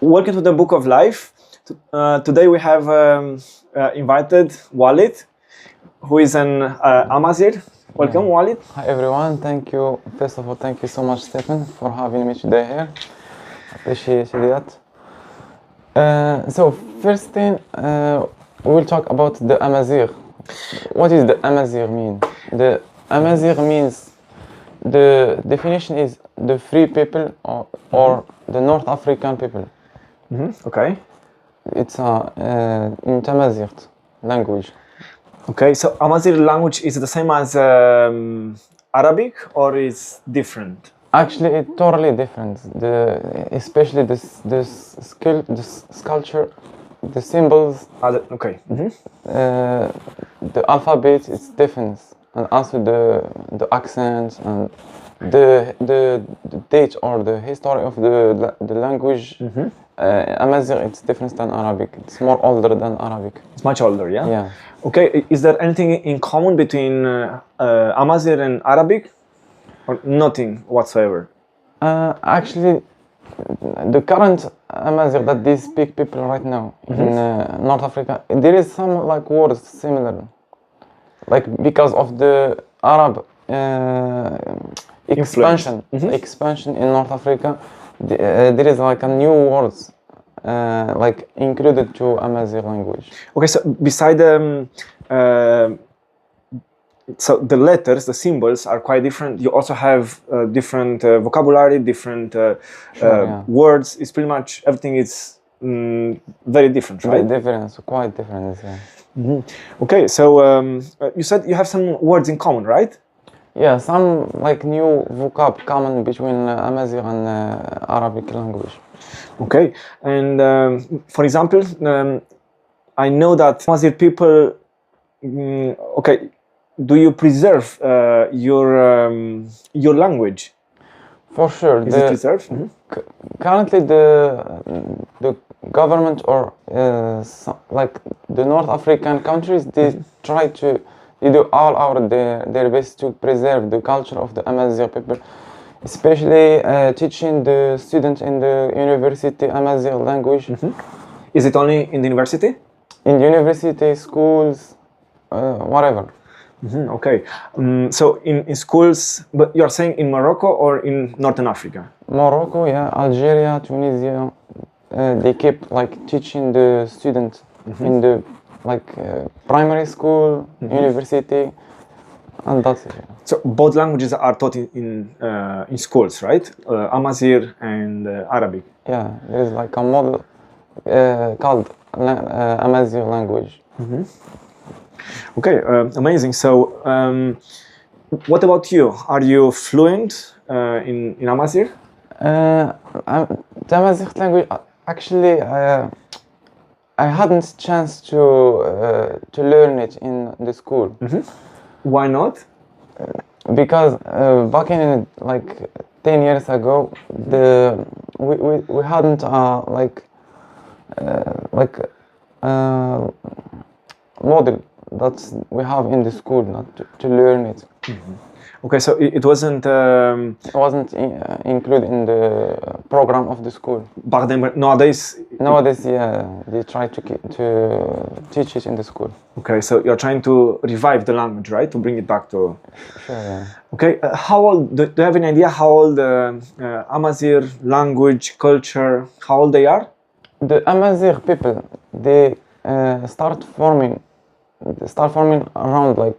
Welcome to the Book of Life. Today we have invited Walid, who is an Amazigh. Welcome, Walid. Hi everyone, thank you. First of all, thank you so much, Stephen, for having me today here. Appreciate that. So first thing, we will talk about the Amazigh. What is the Amazigh mean? The Amazigh means, the definition is the free people or the North African people. Okay. It's in Amazigh language. Okay, so Amazigh language is the same as Arabic, or is different? Actually, it's totally different. Especially the sculpture, the symbols. Okay. The alphabet is different, and also the accents and the date or the history of the language. Amazigh, it's different than Arabic. It's more older than Arabic. It's much older, yeah? Yeah. Okay, is there anything in common between Amazigh and Arabic? Or nothing whatsoever? Actually, the current Amazigh that they speak people right now in North Africa, there is some like words similar. Like because of the Arab expansion in North Africa, there is like a new words like included to Amazigh language. Okay, so beside so the letters, the symbols are quite different. You also have different vocabulary, different words. It's pretty much everything is very different, right? Different, quite different. Yeah. Okay, so you said you have some words in common, right? Yeah, some like new vocab common between Amazigh and Arabic language. Okay, and for example, I know that Amazigh people. Okay, do you preserve your language? For sure. Is it preserved? Currently, the government or like the North African countries, they try to. They do all out their best to preserve the culture of the Amazigh people, especially teaching the students in the university Amazigh language. Is it only in the university? In the university, schools, whatever. Okay, so in schools, but you're saying in Morocco or in Northern Africa? Morocco, yeah, Algeria, Tunisia, they keep like teaching the students in the primary school, university, and that's it. So both languages are taught in schools, right? Amazigh and Arabic. Yeah, there is like a model called Amazigh language. Okay, amazing. So, what about you? Are you fluent in Amazigh? The Amazigh language, actually, I hadn't chance to learn it in the school. Why not? Because back in like 10 years ago, we hadn't model that we have in the school not to learn it. Okay, so it wasn't included in the program of the school. Back then, but nowadays, yeah, they try to teach it in the school. Okay, so you're trying to revive the language, right? To bring it back to. Sure. Yeah. Okay, how old? Do you have any idea how old the Amazigh language, culture, how old they are? The Amazigh people, they start forming around like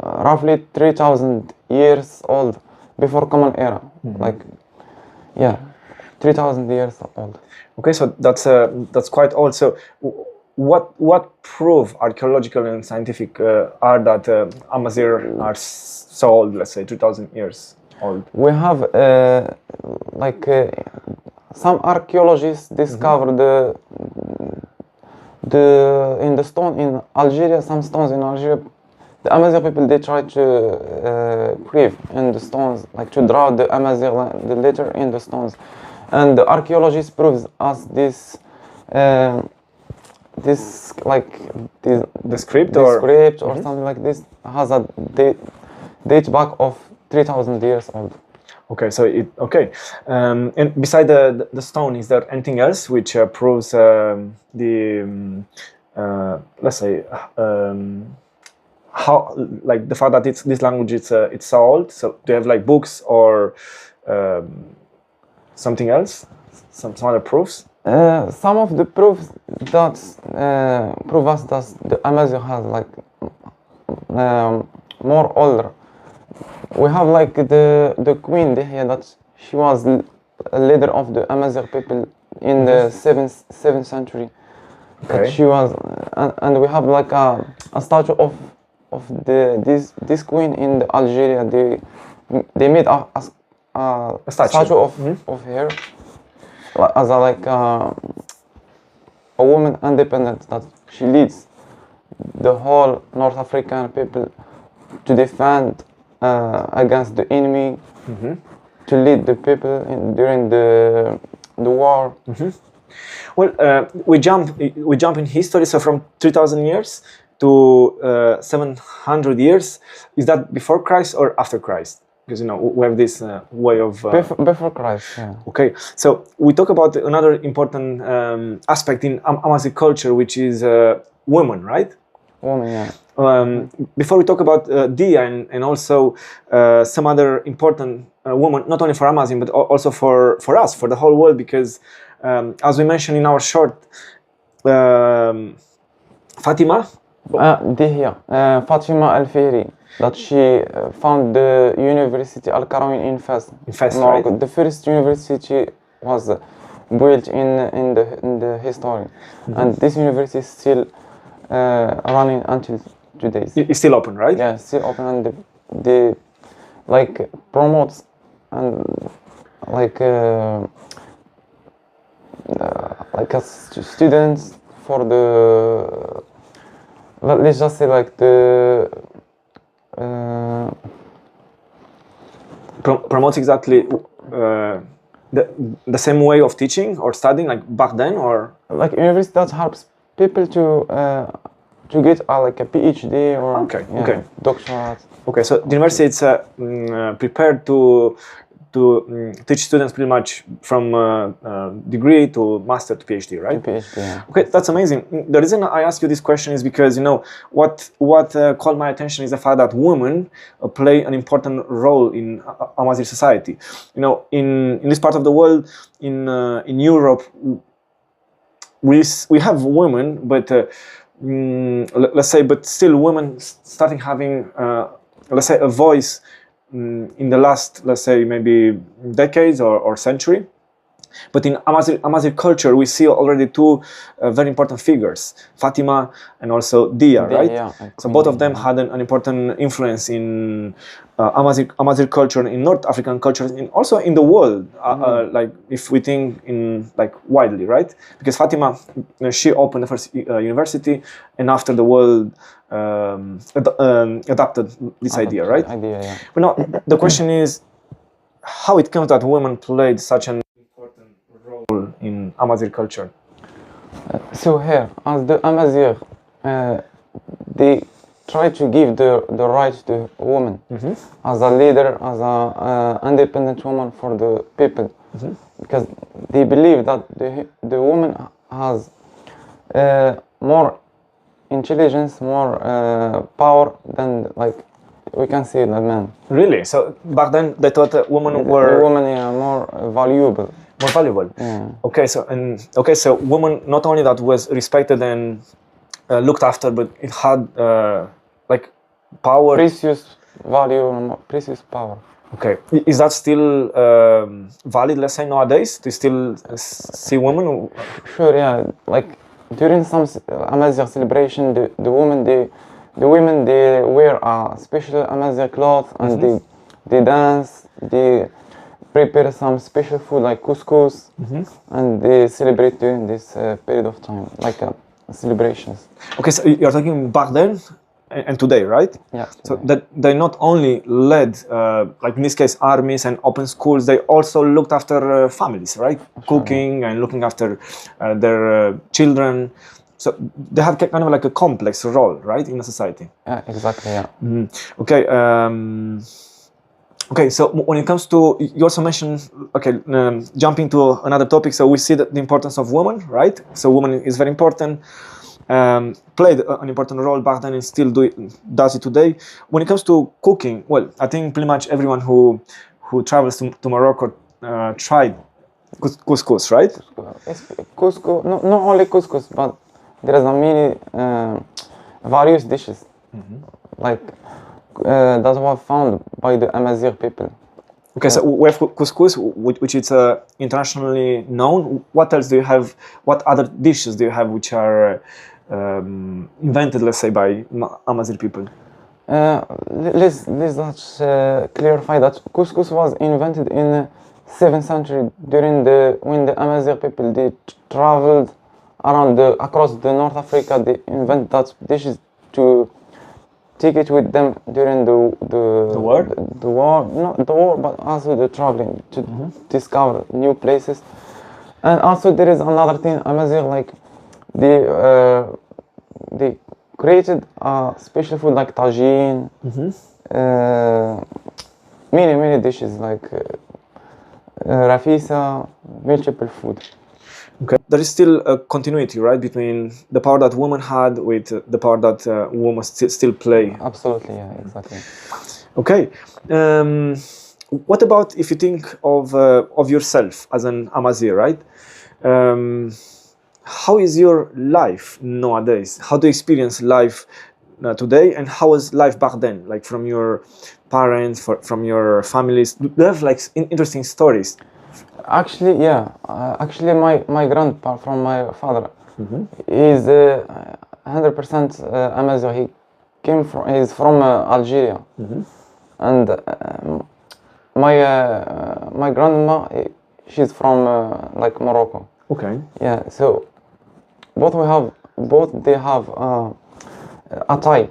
roughly 3,000 years old before Common Era. Like, yeah, 3,000 years old. Okay, so that's quite old. So, what proof, archaeological and scientific, are that Amazigh are so old? Let's say 3,000 years old. We have some archaeologists discovered in the stone in Algeria, some stones in Algeria. The Amazigh people, they try to carve in the stones, like to draw the Amazigh, the letter in the stones, and the archaeologist proves us this the script or something like this has a date back of 3,000 years old. Okay, so and beside the stone, is there anything else which proves let's say how, like, the fact that this language it's so old? So do you have like books or something else, some other proofs? Some of the proofs that prove us that the Amazigh has like more older. We have like the queen here, that she was a leader of the Amazigh people in the 7th century. Okay. That she was, and we have like a statue of this queen in the Algeria. They made a statue of her as a woman independent, that she leads the whole North African people to defend against the enemy, to lead the people during the war. Well, we jump in history. So from 3,000 years to 700 years, is that before Christ or after Christ? Because we have this way of before Christ. Yeah. Okay, so we talk about another important aspect in Amazigh culture, which is women, right? Women, yeah. Before we talk about Dia and also some other important women, not only for Amazigh but also for us, for the whole world, because as we mentioned in our short, Fatima. Fatima Al-Fihri, that she found the University Al-Qarawiyyin in Fez, Morocco. Right? The first university was built in the history, and this university is still running until today. It's still open, right? Yeah, still open, and they like promotes and students for the, let's just say like the promotes exactly the same way of teaching or studying like back then, or like university that helps people to get like a PhD or doctorate. Okay, so the university is prepared to teach students pretty much from degree to master to PhD, right? To PhD, yeah. Okay, that's amazing. The reason I ask you this question is because what caught my attention is the fact that women play an important role in Amazigh society. In this part of the world, in Europe, we have women, but let's say, but still women starting having let's say a voice in the last, let's say, maybe decades or century. But in Amazigh culture, we see already two very important figures, Fatima and also Dia, right? Yeah, so both of them had an important influence in Amazigh culture, in North African culture, and also in the world. Like if we think in like widely, right? Because Fatima, she opened the first university, and after the world adopted this idea, right? Yeah. But now the question is how it comes that women played such an important role in Amazigh culture. So here, as the Amazigh, they try to give the right to women as a leader, as a independent woman for the people, because they believe that the woman has more intelligence, more power than like we can see the man. Really? So back then they thought that women were more valuable. More valuable. Yeah. Okay, so women not only that was respected and looked after, but it had like power. Precious value, precious power. Okay, is that still valid? Let's say nowadays, do you still see women? Sure, yeah. Like during some Amazigh celebration, the women they wear a special Amazigh cloth, and they dance, they prepare some special food like couscous, and they celebrate during this period of time, like celebrations. Okay, so you're talking back then and today, right? Yeah. So that they not only led, like in this case, armies and open schools, they also looked after families, right? Sure. Cooking and looking after their children. So they have kind of like a complex role, right, in a society. Yeah, exactly. Yeah. Okay. Okay, so when it comes to, you also mentioned, okay, jumping to another topic, so we see that the importance of women, right? So women is very important, played an important role back then and still does it today. When it comes to cooking, well, I think pretty much everyone who travels to Morocco tried couscous, right? It's couscous, not only couscous, but there is a many various dishes. Like that were found by the Amazigh people. Okay, so we have couscous, which is internationally known. What else do you have? What other dishes do you have which are invented, let's say, by Amazigh people? Let's clarify that couscous was invented in 7th century when the Amazigh people traveled around across the North Africa. They invented that dishes to take it with them during the war? The war, not the war, but also the traveling to discover new places. And also there is another thing, Amazigh, like they created a special food like tagine, many dishes like rafisa, vegetable food. Okay. There is still a continuity, right, between the power that women had with the power that women still play. Absolutely, yeah, exactly. Okay. What about if you think of yourself as an Amazigh, right? How is your life nowadays? How do you experience life today, and how was life back then? Like from your parents, from your families? Do you have like interesting stories? Actually, yeah. Actually, my grandpa from my father is 100% Amazigh. He's from Algeria, and my grandma, she's from like Morocco. Okay. Yeah. So both they have a tie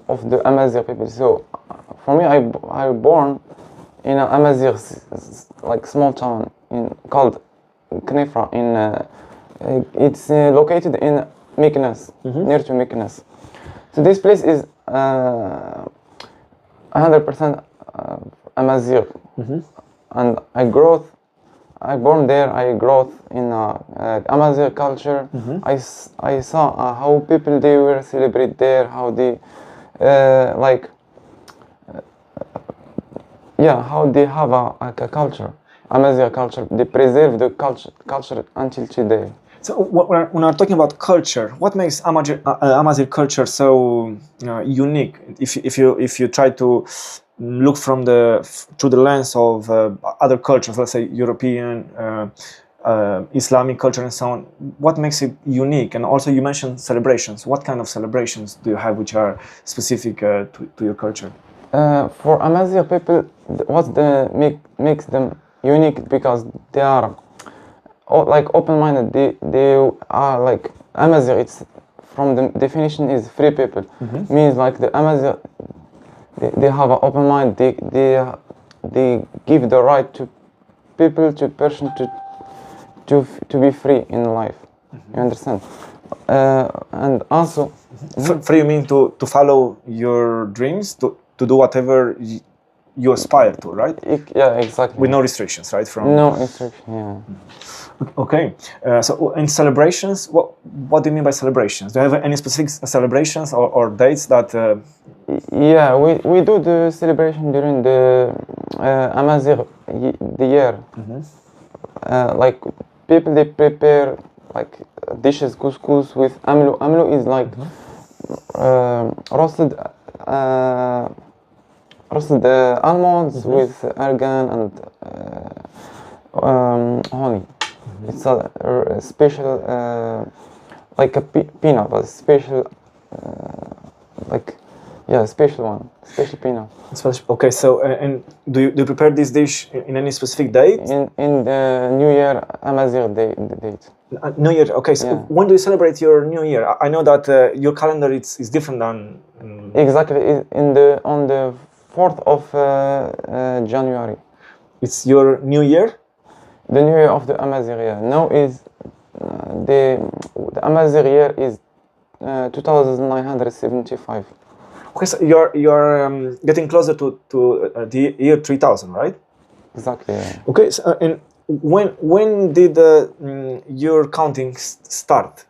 of the Amazigh people. So for me, I born in an Amazigh like small town called Knifra. It's located in Meknes, near to Meknes. So this place is 100% Amazigh, and I born there. I grew in Amazigh culture. I saw how people they were celebrate there, how they how they have a culture, Amazigh culture. They preserve the culture until today. So when we're talking about culture, what makes Amazigh culture so unique? If you try to look through the lens of other cultures, let's say European, Islamic culture, and so on, what makes it unique? And also, you mentioned celebrations. What kind of celebrations do you have which are specific to your culture? For Amazigh people, what makes them unique, because they are like open-minded. They are like Amazigh. It's from the definition is free people. Means like the Amazigh, they have an open mind. They give the right to people, to person to be free in life. You understand? And also, free, you mean to follow your dreams, to do whatever you aspire to, right? Yeah, exactly. With no restrictions, right? No restriction, yeah. Okay. So in celebrations, what do you mean by celebrations? Do you have any specific celebrations or dates that? Yeah, we do the celebration during the Amazigh the year. Like people they prepare like dishes, couscous with amlo. Amlo is like roasted almonds with argan and honey. It's a special, like a peanut, but special, special one, special peanut. Okay, so and do you prepare this dish in any specific date? In the New Year Amazigh date. New Year. Okay, so when do you celebrate your New Year? I know that your calendar is different than. Exactly, on the 4th of January. It's your New Year? The New Year of the Amazigh year. Now is the Amazigh year is 2975. Okay, so you're getting closer to the year 3000, right? Exactly. Yeah. Okay, so, and when did your counting start?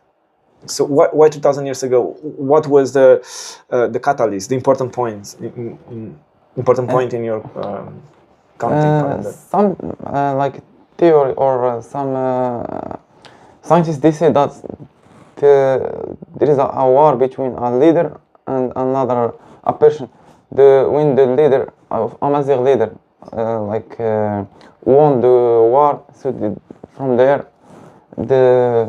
So why 2000 years ago? What was the catalyst, the important points, important point in your counting calendar? Some like theory or some scientists, they say that there is a war between a leader and another a person. When the leader of Amazigh leader won the war, so from there the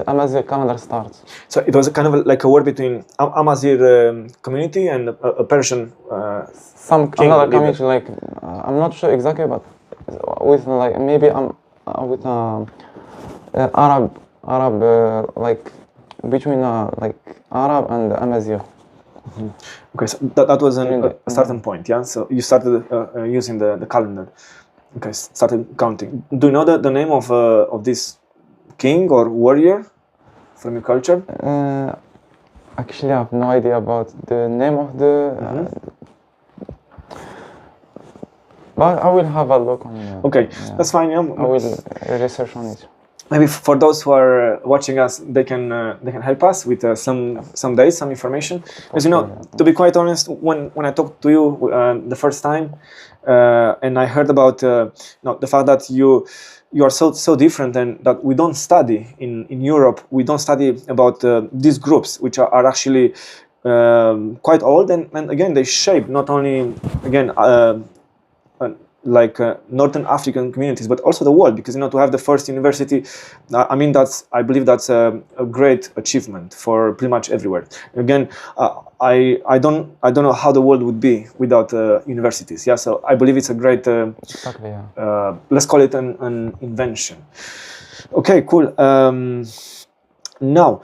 Amazigh calendar starts. So it was a kind of like a war between Amazigh community and a Persian some king another leader. community, like I'm not sure exactly, but with like maybe with Arab like between like Arab and Amazigh. Okay, so that was a certain point, yeah? So you started using the calendar. Okay, started counting. Do you know the name of this king or warrior from your culture? Actually, I have no idea about the name of the... but I will have a look on it. Okay, that's fine, yeah. I will research on it. Maybe for those who are watching us, they can help us with some dates, some information. As you know, to be quite honest, when I talked to you the first time, and I heard about the fact that you are so different, and that we don't study in Europe. We don't study about these groups, which are actually quite old, and again they shape not only Northern African communities, but also the world, because to have the first university, I believe that's a great achievement for pretty much everywhere. Again, I don't know how the world would be without universities. Yeah, so I believe it's a great, exactly, yeah. Let's call it an invention. Okay, cool. Now,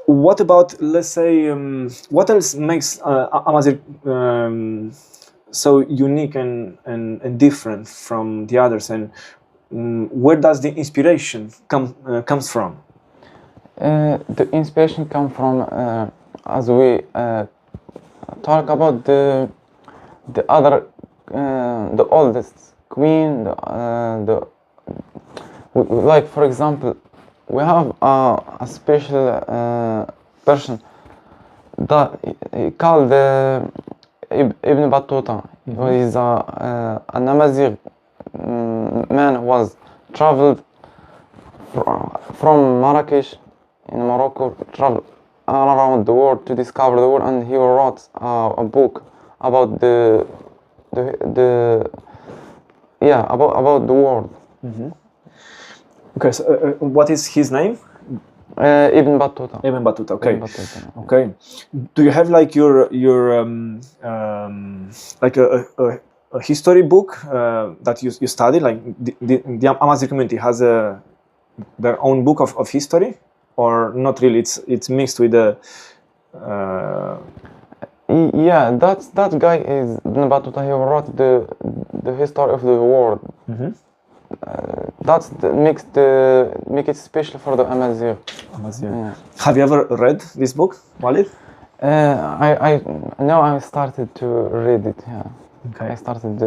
what about, let's say, what else makes Amazigh so unique and different from the others, and where does the inspiration comes from? The inspiration comes from as we talk about the other the oldest queen, like for example, we have a special person that he called Ibn Battuta. He is an Amazigh man who was traveled from Marrakesh in Morocco, traveled all around the world to discover the world, and he wrote a book about about the world. Okay, so what is his name? Ibn Battuta. Ibn Battuta. Okay. Ibn Battuta. Okay. Do you have like your like a history book that you study? Like the Amazigh community has their own book of history, or not really? It's mixed with the. Yeah, that guy is Ibn Battuta. He wrote the history of the world. That's make it special for the Amazigh. Yeah. Have you ever read this book, Walid? I started to read it. Yeah. Okay. I started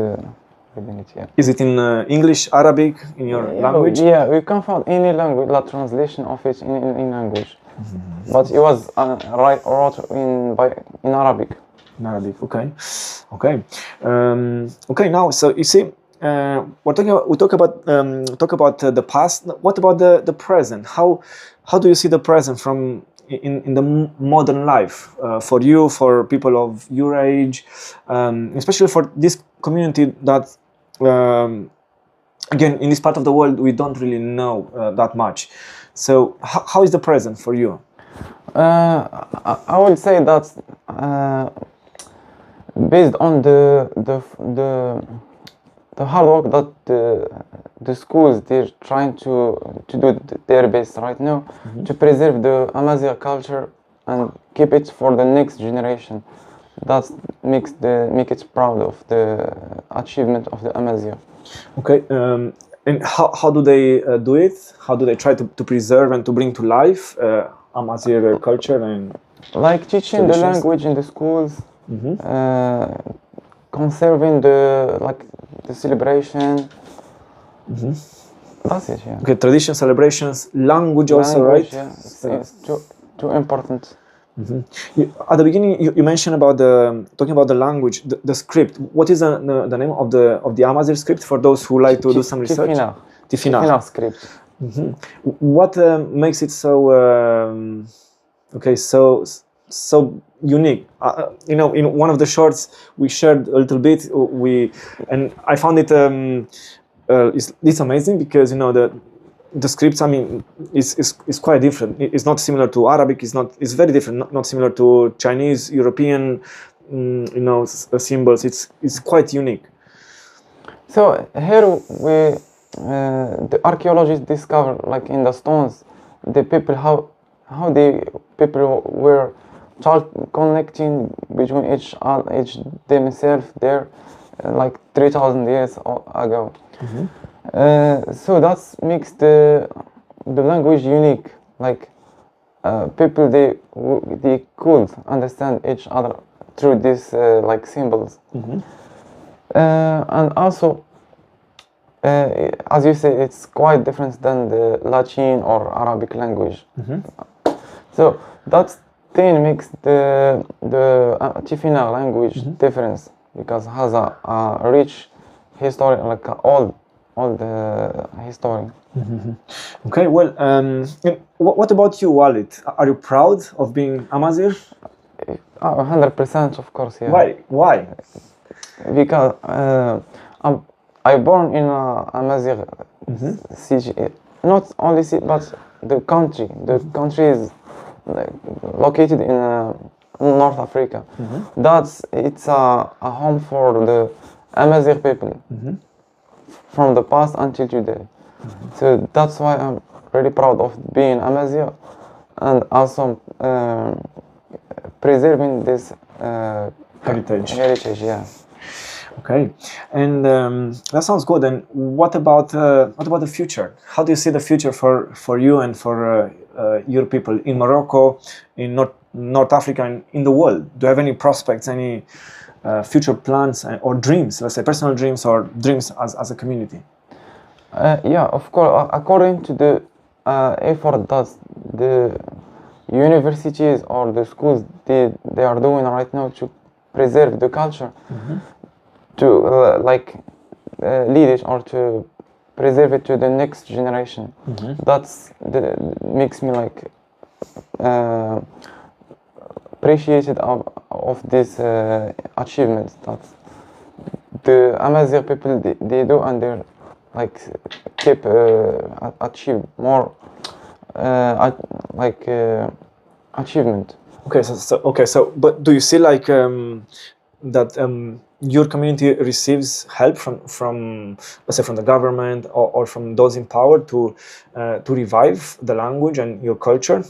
reading it. Yeah. Is it in English, Arabic, in your language? Yeah, we can find any language, like translation of it in language. But it was wrote in Arabic. In Arabic. Okay. Okay. Okay. Now, so you see. We talk about the past. What about the present? How do you see the present from in the modern life for you, for people of your age, especially for this community that again in this part of the world we don't really know that much. So how is the present for you? I would say that based on the hard work that the schools they're trying to do their best right now to preserve the Amazigh culture and keep it for the next generation. That make it proud of the achievement of the Amazigh. Okay, and how do they do it? How do they try to preserve and to bring to life Amazigh culture? And Like teaching the language in the schools, conserving the celebration. That's it, yeah. Okay, tradition, celebrations, language also, right? Yeah, it's too important. At the beginning, you mentioned about talking about the language, the script. What is the name of the Amazigh script for those who like to do some research? Tifina script. What makes it so so unique? In one of the shorts we shared a little bit. And I found it it's amazing because the scripts, I mean, is quite different. It's not similar to Arabic. It's very different. Not similar to Chinese, European, symbols. It's quite unique. So here the archaeologists discover, like in the stones, the people how the people were connecting between each themselves there, like 3,000 years ago. So that makes the language unique. Like people, they could understand each other through these like symbols. And also, as you say, it's quite different than the Latin or Arabic language. So that thing makes the Tifina language difference, because it has a rich history, like all the history. Okay, well, what about you, Walid? Are you proud of being Amazigh? 100%, of course, yeah. Why? Because I born in Amazigh city, not only city, but the country. The country is located in North Africa. It's a home for the Amazigh people from the past until today. So that's why I'm really proud of being Amazigh, and also preserving this heritage. Yeah. Okay, and that sounds good. And what about the future? How do you see the future for you and for your people in Morocco, in North Africa, and in the world? Do you have any prospects, any future plans or dreams? Let's say personal dreams or dreams as a community. Yeah, of course. According to the effort that the universities or the schools they are doing right now to preserve the culture, to lead it or to preserve it to the next generation. Makes me like appreciated of this achievements that the Amazigh people they do, and they're like keep achieve more achievement. Okay, so but do you see like that your community receives help from let's say from the government or from those in power to revive the language and your culture?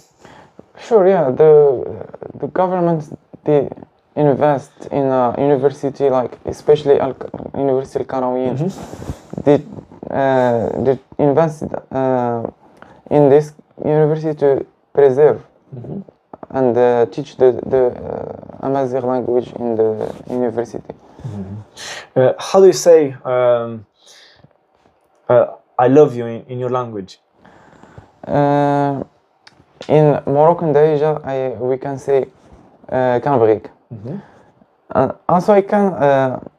Sure, yeah. The governments they invest in a university, like especially University Al-Qarawiyyin. They invested in this university to preserve and teach the Amazigh language in the university. How do you say I love you in your language? In Moroccan Darija, we can say Kanabrik. Also, I can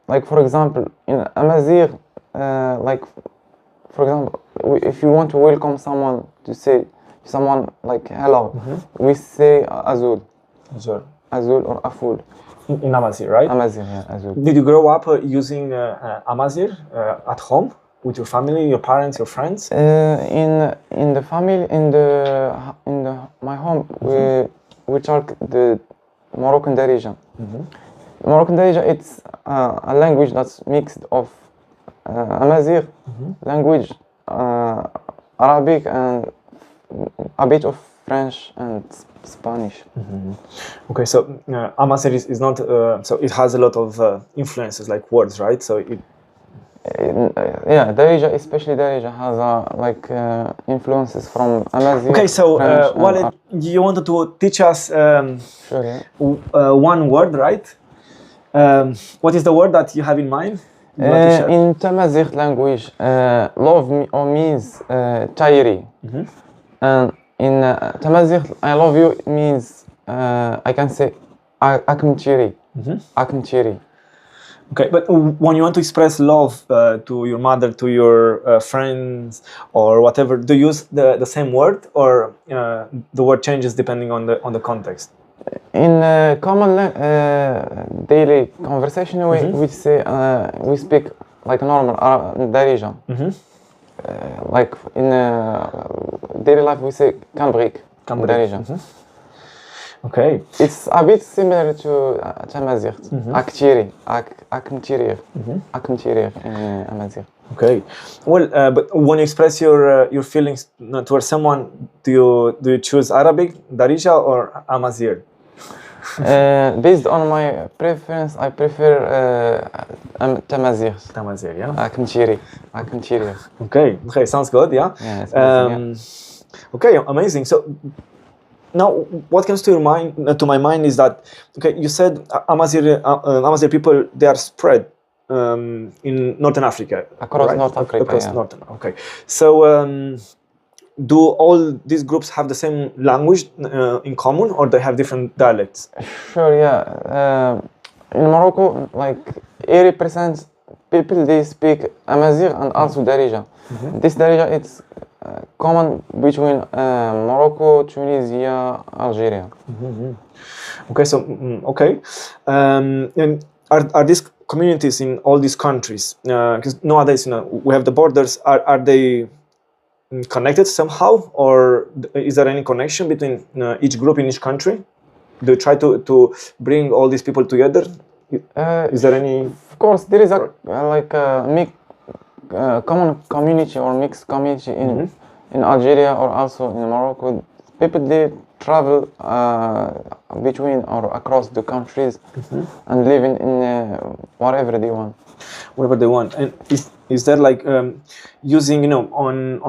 like for example in Amazigh, like for example, if you want to welcome someone, to say someone like hello, we say Azul or Aful. In Amazigh, right? Amazigh, yeah, Azul. Did you grow up using Amazigh at home with your family, your parents, your friends? In the family, in my home, we talk the Moroccan Darija. Moroccan Darija, it's a language that's mixed of Amazigh language, Arabic, and a bit of French and Spanish. Okay, so Amazigh is not so it has a lot of influences like words, right? So Yeah, Darija, especially Darija, has influences from Amazigh. Okay, so French, and Walid, you wanted to teach us sure, yeah. one word, right? What is the word that you have in mind? You want to share? In Amazigh language, love means Tayri. And in Amazigh, I love you means I can say Akmchiri. Akmchiri. Okay, but when you want to express love to your mother, to your friends, or whatever, do you use the same word, or the word changes depending on the context? In common daily conversation, we say we speak like normal Darija. Like in daily life, we say Kambrik. Darija. Okay. It's a bit similar to Amazigh. Akchiri, Akmchiri, Akmchiri in Amazigh. Okay. Well, but when you express your feelings towards someone, do you choose Arabic, Darija, or Amazigh? Based on my preference, I prefer Amazigh. Amazigh, yeah. Akmchiri. Okay, sounds good, yeah. Yeah, it's amazing, yeah. Okay, amazing. So now, what comes to my mind is that, okay, you said Amazigh people, they are spread in Northern Africa. Across right? North Africa, Across yeah. Northern, okay. So do all these groups have the same language in common, or they have different dialects? Sure, yeah. In Morocco, like 80% people, they speak Amazigh and also Darija. This Darija, it's common between Morocco, Tunisia, Algeria. Okay, so okay, and are these communities in all these countries? Because nowadays, we have the borders. Are they connected somehow, or is there any connection between each group in each country? Do you try to bring all these people together? Is there any? Of course, there is a common community or mixed community in Algeria or also in Morocco. People, they travel between or across the countries and live in whatever they want. Whatever they want. And is there like using, on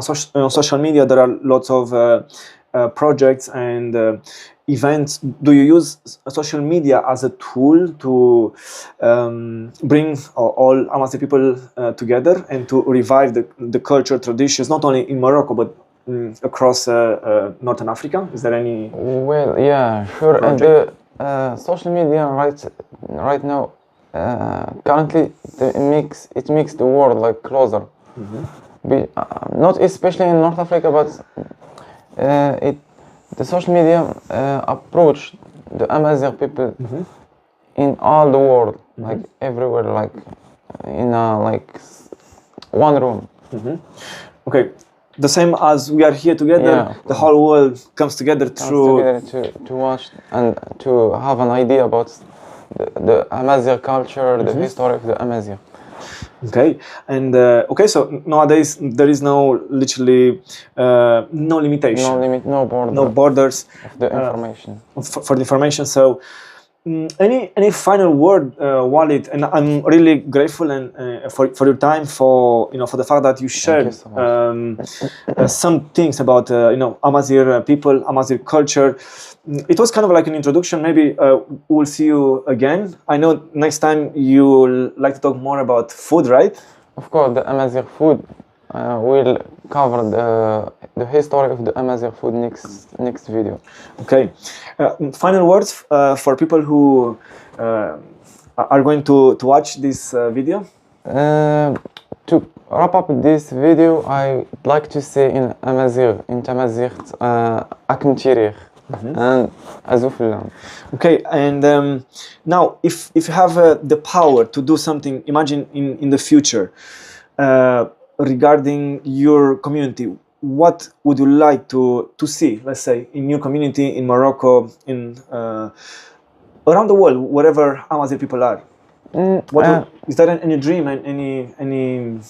social media, there are lots of projects and events. Do you use social media as a tool to bring all Amazigh people together and to revive the culture, traditions, not only in Morocco but across Northern Africa? Is there any? Well, yeah, sure. And the social media right now, currently, it makes the world like closer. Not especially in North Africa, but the social media approach the Amazigh people in all the world, like everywhere, like in one room. Okay. The same as we are here together, yeah. The whole world comes together to watch and to have an idea about the Amazigh culture, the history of the Amazigh. Okay, and okay, so nowadays there is literally no limitation, no borders of the information for the information. So any final word, Walid? And I'm really grateful and for your time, for the fact that you shared some things about Amazigh people, Amazigh culture. It was kind of like an introduction. Maybe we'll see you again. I know next time you'll like to talk more about food, right? Of course, the Amazigh food. We'll cover the history of the Amazigh food next video. Okay. Final words for people who are going to watch this video? To wrap up this video, I'd like to say in Amazigh, Akmchiri and Azufillam. Okay, and now if you have the power to do something, imagine in the future, regarding your community, what would you like to see, let's say, in your community, in Morocco, in around the world, wherever Amazigh people are? Is there any dream and any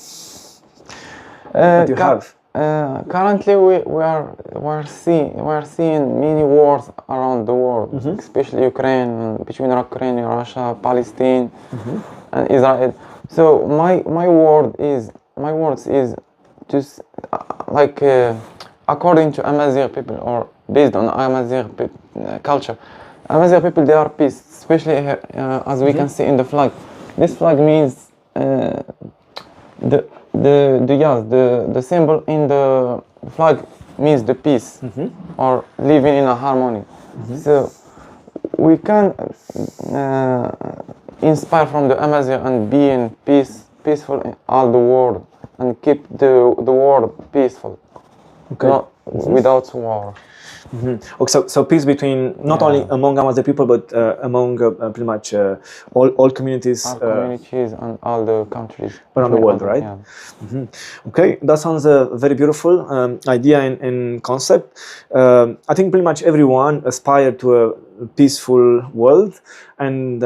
that you have? Currently, we are seeing many wars around the world, especially between Ukraine, Russia, Palestine, and Israel. So my words is just like according to Amazigh people or based on Amazigh culture. Amazigh people, they are peace, especially here, as we can see in the flag. This flag means the symbol in the flag means the peace or living in a harmony. So we can inspire from the Amazigh and be in peaceful in all the world and keep the world peaceful, not without war. Okay, so peace between not only among Amazigh people but among pretty much all communities, communities and all the countries around the world, right? Okay, that sounds a very beautiful idea and concept. I think pretty much everyone aspired to a peaceful world, and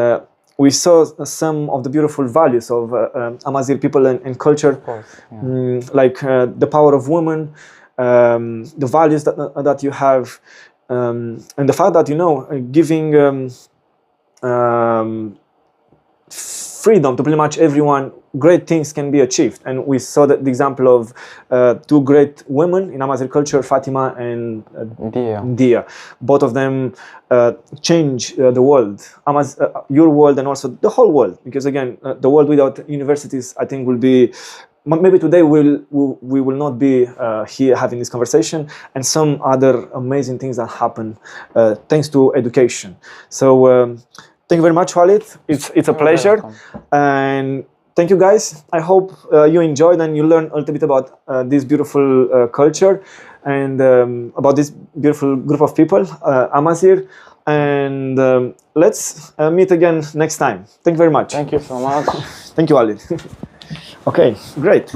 we saw some of the beautiful values of Amazigh people and culture, Of course, like the power of women. The values that you have, and the fact that giving freedom to pretty much everyone, great things can be achieved. And we saw that the example of two great women in Amazigh culture, Fatima and Dia. Both of them change the world, your world, and also the whole world. Because again, the world without universities, I think, will be. Maybe today we will not be here having this conversation, and some other amazing things that happen thanks to education. So thank you very much, Walid. It's a pleasure, and thank you guys. I hope you enjoyed and you learned a little bit about this beautiful culture and about this beautiful group of people, Amazigh. And let's meet again next time. Thank you very much. Thank you so much. Thank you, Walid. Okay, great.